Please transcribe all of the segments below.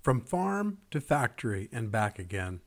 From farm to factory and back again,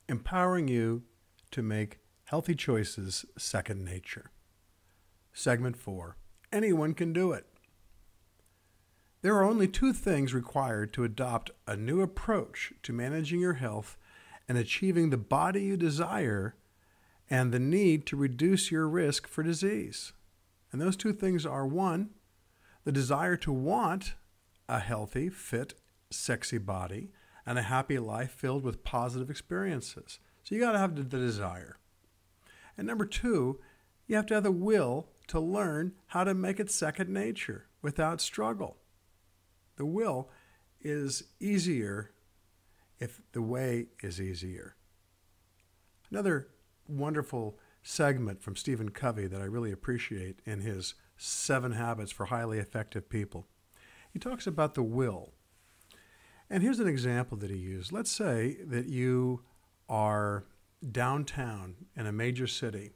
empowering you to make healthy choices second nature. Segment 4. Anyone can do it. There are only two things required to adopt a new approach to managing your health and achieving the body you desire and the need to reduce your risk for disease. And those two things are, one, the desire to want a healthy, fit, sexy body and a happy life filled with positive experiences. So you got to have the desire. And number two, you have to have the will to learn how to make it second nature without struggle. The will is easier if the way is easier. Another wonderful segment from Stephen Covey that I really appreciate in his 7 Habits for Highly Effective People. He talks about the will. And here's an example that he used. Let's say that you are downtown in a major city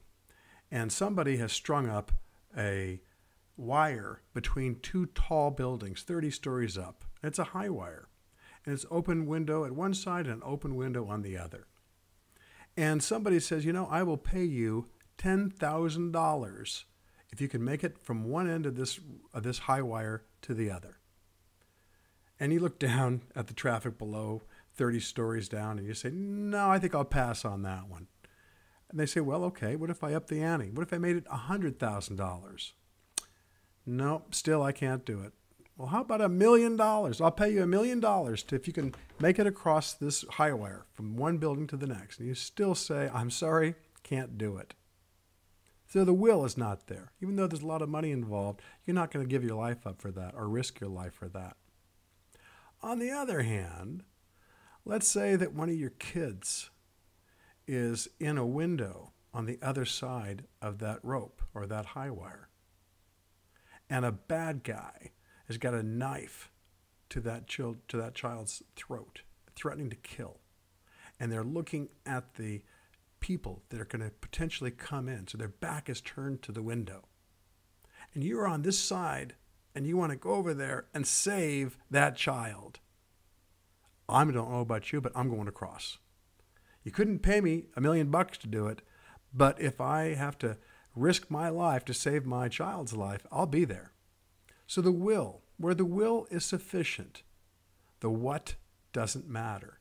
and somebody has strung up a wire between 2 tall buildings, 30 stories up. It's a high wire. And it's open window at one side and an open window on the other. And somebody says, I will pay you $10,000 if you can make it from one end of this high wire to the other. And you look down at the traffic below, 30 stories down, and you say, no, I think I'll pass on that one. And they say, well, okay, what if I up the ante? What if I made it $100,000? No, still I can't do it. Well, how about $1 million? I'll pay you $1 million if you can make it across this high wire from one building to the next. And you still say, I'm sorry, can't do it. So the will is not there. Even though there's a lot of money involved, you're not going to give your life up for that or risk your life for that. On the other hand, let's say that one of your kids is in a window on the other side of that rope or that high wire, and a bad guy has got a knife to that child's throat, threatening to kill. And they're looking at the people that are going to potentially come in, so their back is turned to the window. And you're on this side, and you want to go over there and save that child. I don't know about you, but I'm going across. You couldn't pay me $1 million to do it, but if I have to risk my life to save my child's life, I'll be there. So the will, where the will is sufficient, the what doesn't matter.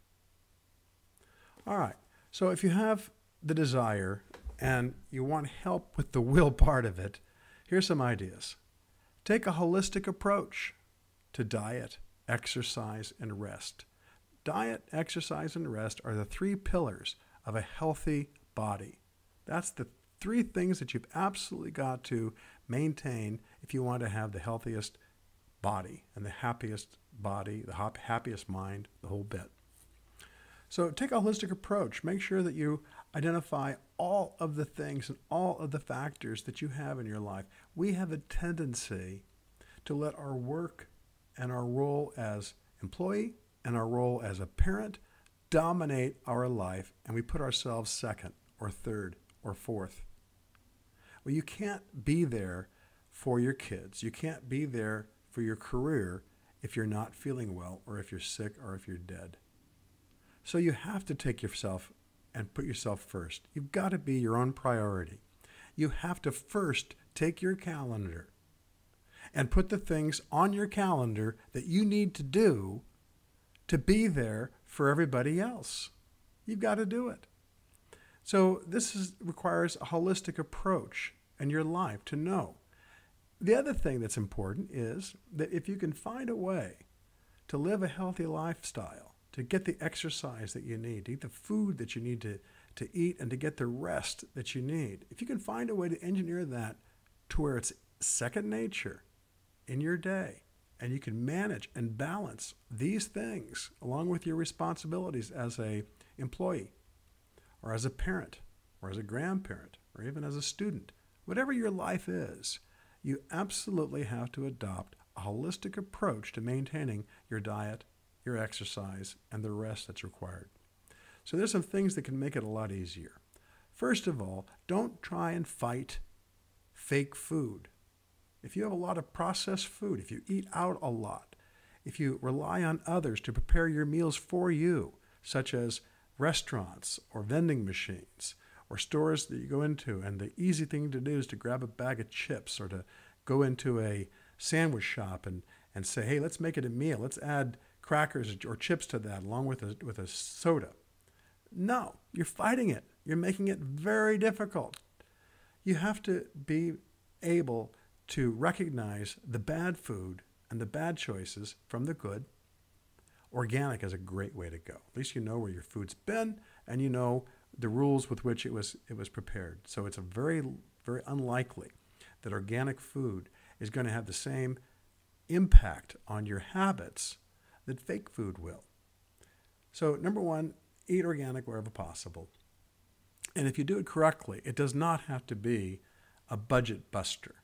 All right, so if you have the desire and you want help with the will part of it, here's some ideas. Take a holistic approach to diet, exercise, and rest. Diet, exercise, and rest are the 3 pillars of a healthy body. That's the 3 things that you've absolutely got to maintain if you want to have the healthiest body and the happiest body, the happiest mind, the whole bit. So take a holistic approach. Make sure that you identify all of the things and all of the factors that you have in your life. We have a tendency to let our work and our role as employee and our role as a parent dominate our life, and we put ourselves second or third or fourth. Well, you can't be there for your kids. You can't be there for your career if you're not feeling well or if you're sick or if you're dead. So you have to take yourself and put yourself first. You've got to be your own priority. You have to first take your calendar and put the things on your calendar that you need to do to be there for everybody else. You've got to do it. So this requires a holistic approach in your life to know. The other thing that's important is that if you can find a way to live a healthy lifestyle, to get the exercise that you need, to eat the food that you need to eat, and to get the rest that you need, if you can find a way to engineer that to where it's second nature in your day, and you can manage and balance these things along with your responsibilities as an employee or as a parent or as a grandparent or even as a student, whatever your life is, you absolutely have to adopt a holistic approach to maintaining your diet, your exercise, and the rest that's required. So there's some things that can make it a lot easier. First of all, don't try and fight fake food. If you have a lot of processed food, if you eat out a lot, if you rely on others to prepare your meals for you, such as restaurants or vending machines or stores that you go into, and the easy thing to do is to grab a bag of chips or to go into a sandwich shop and say, hey, let's make it a meal. Let's add crackers or chips to that along with a soda. No, you're fighting it. You're making it very difficult. You have to be able to recognize the bad food and the bad choices from the good. Organic is a great way to go. At least you know where your food's been and you know the rules with which it was prepared. So it's a very, very unlikely that organic food is going to have the same impact on your habits that fake food will. So number one, eat organic wherever possible. And if you do it correctly, it does not have to be a budget buster.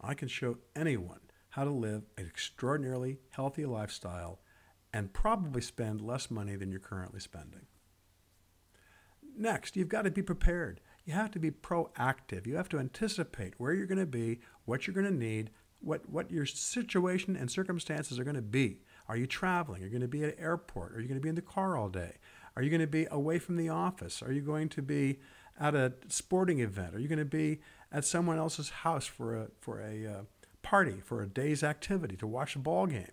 I can show anyone how to live an extraordinarily healthy lifestyle and probably spend less money than you're currently spending. Next, you've got to be prepared. You have to be proactive. You have to anticipate where you're going to be, what you're going to need, what your situation and circumstances are going to be. Are you traveling? Are you going to be at an airport? Are you going to be in the car all day? Are you going to be away from the office? Are you going to be at a sporting event? Are you going to be at someone else's house for a party, for a day's activity, to watch a ball game?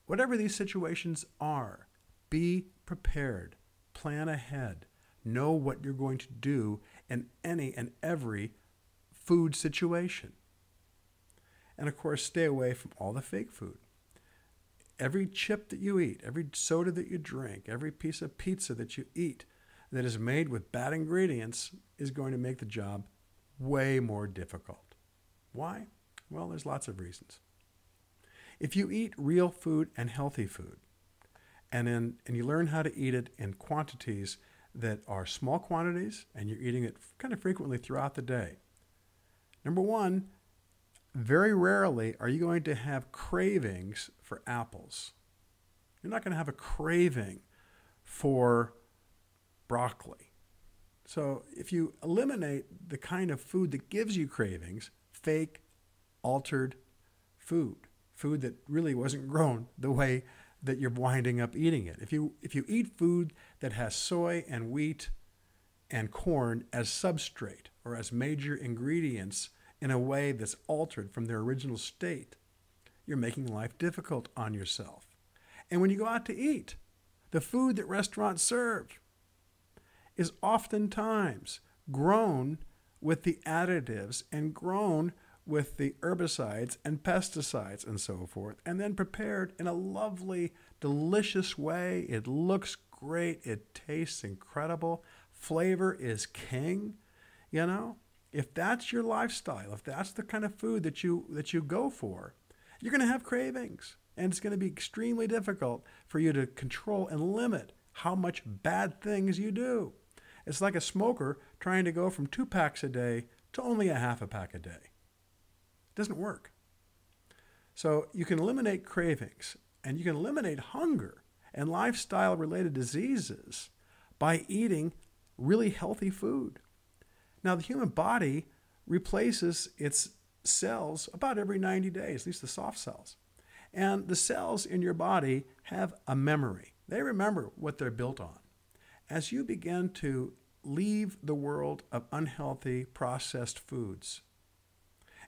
Whatever these situations are, be prepared. Plan ahead. Know what you're going to do in any and every food situation. And of course, stay away from all the fake food. Every chip that you eat, every soda that you drink, every piece of pizza that you eat that is made with bad ingredients is going to make the job way more difficult. Why? Well, there's lots of reasons. If you eat real food and healthy food, and you learn how to eat it in quantities that are small quantities, and you're eating it kind of frequently throughout the day, number one, very rarely are you going to have cravings for apples. You're not going to have a craving for broccoli. So if you eliminate the kind of food that gives you cravings, fake, altered food that really wasn't grown the way that you're winding up eating it. If you eat food that has soy and wheat and corn as substrate or as major ingredients in a way that's altered from their original state, you're making life difficult on yourself. And when you go out to eat, the food that restaurants serve is oftentimes grown with the additives and grown with the herbicides and pesticides and so forth, and then prepared in a lovely, delicious way. It looks great. It tastes incredible. Flavor is king. You know, if that's your lifestyle, if that's the kind of food that you go for, you're going to have cravings, and it's going to be extremely difficult for you to control and limit how much bad things you do. It's like a smoker trying to go from 2 packs a day to only a half a pack a day. It doesn't work. So you can eliminate cravings, and you can eliminate hunger and lifestyle-related diseases by eating really healthy food. Now, the human body replaces its cells about every 90 days, at least the soft cells. And the cells in your body have a memory. They remember what they're built on. As you begin to leave the world of unhealthy processed foods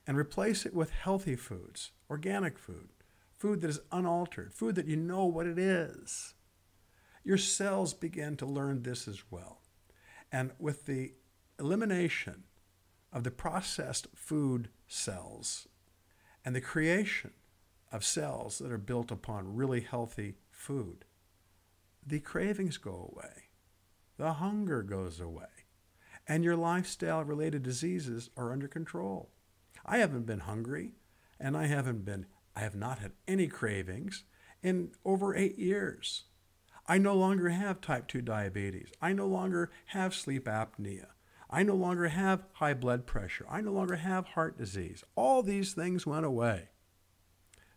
and replace it with healthy foods, organic food, food that is unaltered, food that you know what it is, your cells begin to learn this as well. And with the elimination of the processed food cells and the creation of cells that are built upon really healthy food, the cravings go away, the hunger goes away, and your lifestyle-related diseases are under control. I haven't been hungry, and I have not had any cravings in over 8 years. I no longer have type 2 diabetes. I no longer have sleep apnea. I no longer have high blood pressure. I no longer have heart disease. All these things went away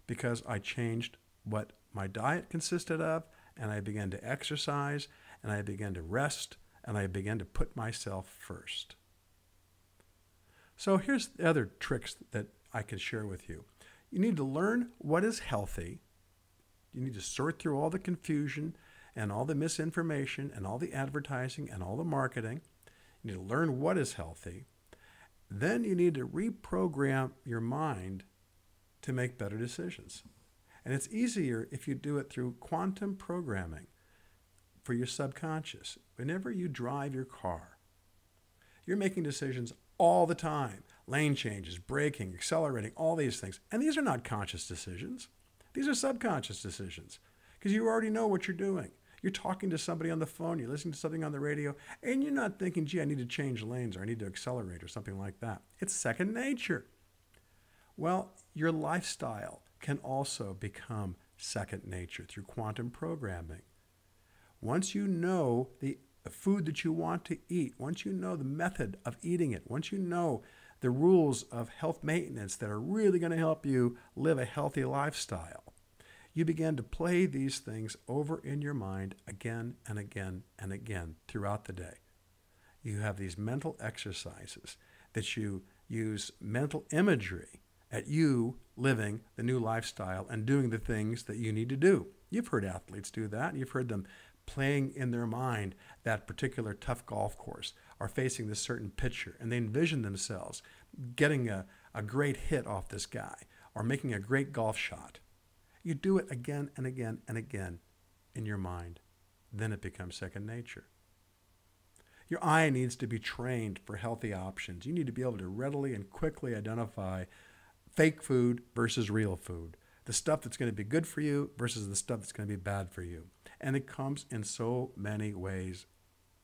because I changed what my diet consisted of, and I began to exercise, and I began to rest, and I began to put myself first. So here's the other tricks that I can share with you. You need to learn what is healthy. You need to sort through all the confusion and all the misinformation and all the advertising and all the marketing. You need to learn what is healthy. Then you need to reprogram your mind to make better decisions. And it's easier if you do it through quantum programming for your subconscious. Whenever you drive your car, you're making decisions all the time. Lane changes, braking, accelerating, all these things. And these are not conscious decisions. These are subconscious decisions because you already know what you're doing. You're talking to somebody on the phone, you're listening to something on the radio, and you're not thinking, gee, I need to change lanes or I need to accelerate or something like that. It's second nature. Well, your lifestyle can also become second nature through quantum programming. Once you know the food that you want to eat, once you know the method of eating it, once you know the rules of health maintenance that are really going to help you live a healthy lifestyle, you begin to play these things over in your mind again and again and again throughout the day. You have these mental exercises that you use mental imagery at you living the new lifestyle and doing the things that you need to do. You've heard athletes do that. You've heard them playing in their mind that particular tough golf course or facing this certain pitcher, and they envision themselves getting a great hit off this guy or making a great golf shot. You do it again and again and again in your mind. Then it becomes second nature. Your eye needs to be trained for healthy options. You need to be able to readily and quickly identify fake food versus real food, the stuff that's going to be good for you versus the stuff that's going to be bad for you. And it comes in so many ways,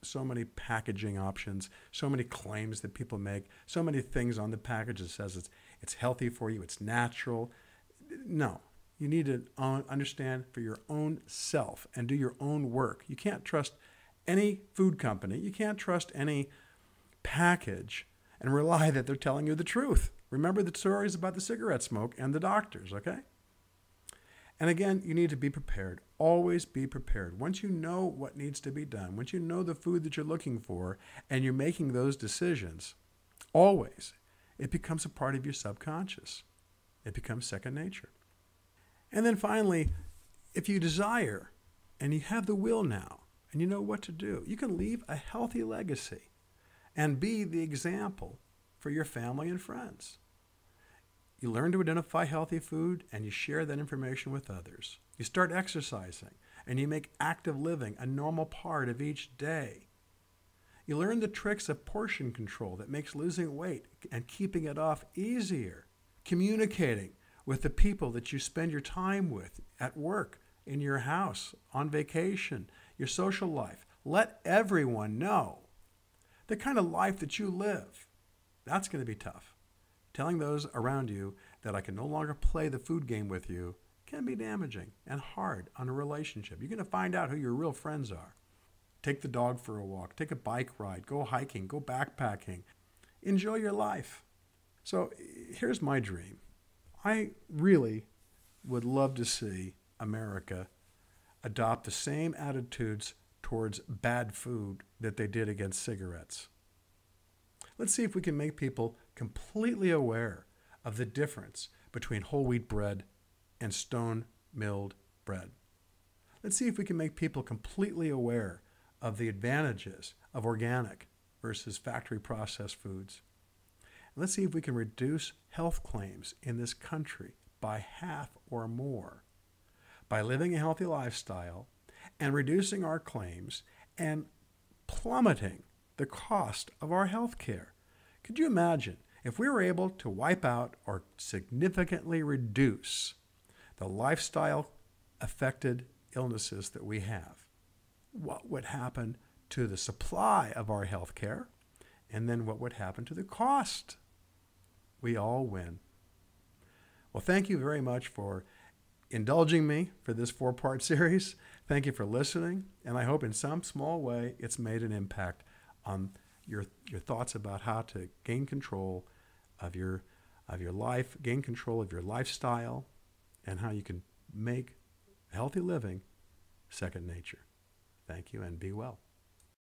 so many packaging options, so many claims that people make, so many things on the package that says it's healthy for you, it's natural. No. You need to understand for your own self and do your own work. You can't trust any food company. You can't trust any package and rely that they're telling you the truth. Remember the stories about the cigarette smoke and the doctors, okay? And again, you need to be prepared. Always be prepared. Once you know what needs to be done, once you know the food that you're looking for and you're making those decisions, always, it becomes a part of your subconscious. It becomes second nature. And then finally, if you desire and you have the will now and you know what to do, you can leave a healthy legacy and be the example for your family and friends. You learn to identify healthy food and you share that information with others. You start exercising and you make active living a normal part of each day. You learn the tricks of portion control that makes losing weight and keeping it off easier. Communicating with the people that you spend your time with at work, in your house, on vacation, your social life. Let everyone know the kind of life that you live. That's going to be tough. Telling those around you that I can no longer play the food game with you can be damaging and hard on a relationship. You're going to find out who your real friends are. Take the dog for a walk, take a bike ride, go hiking, go backpacking. Enjoy your life. So here's my dream. I really would love to see America adopt the same attitudes towards bad food that they did against cigarettes. Let's see if we can make people completely aware of the difference between whole wheat bread and stone milled bread. Let's see if we can make people completely aware of the advantages of organic versus factory processed foods. Let's see if we can reduce health claims in this country by half or more by living a healthy lifestyle and reducing our claims and plummeting the cost of our health care. Could you imagine if we were able to wipe out or significantly reduce the lifestyle affected illnesses that we have? What would happen to the supply of our health care? And then what would happen to the cost? We all win. Well, thank you very much for indulging me for this 4-part series. Thank you for listening, and I hope in some small way it's made an impact on your thoughts about how to gain control of your life, gain control of your lifestyle, and how you can make healthy living second nature. Thank you, and be well.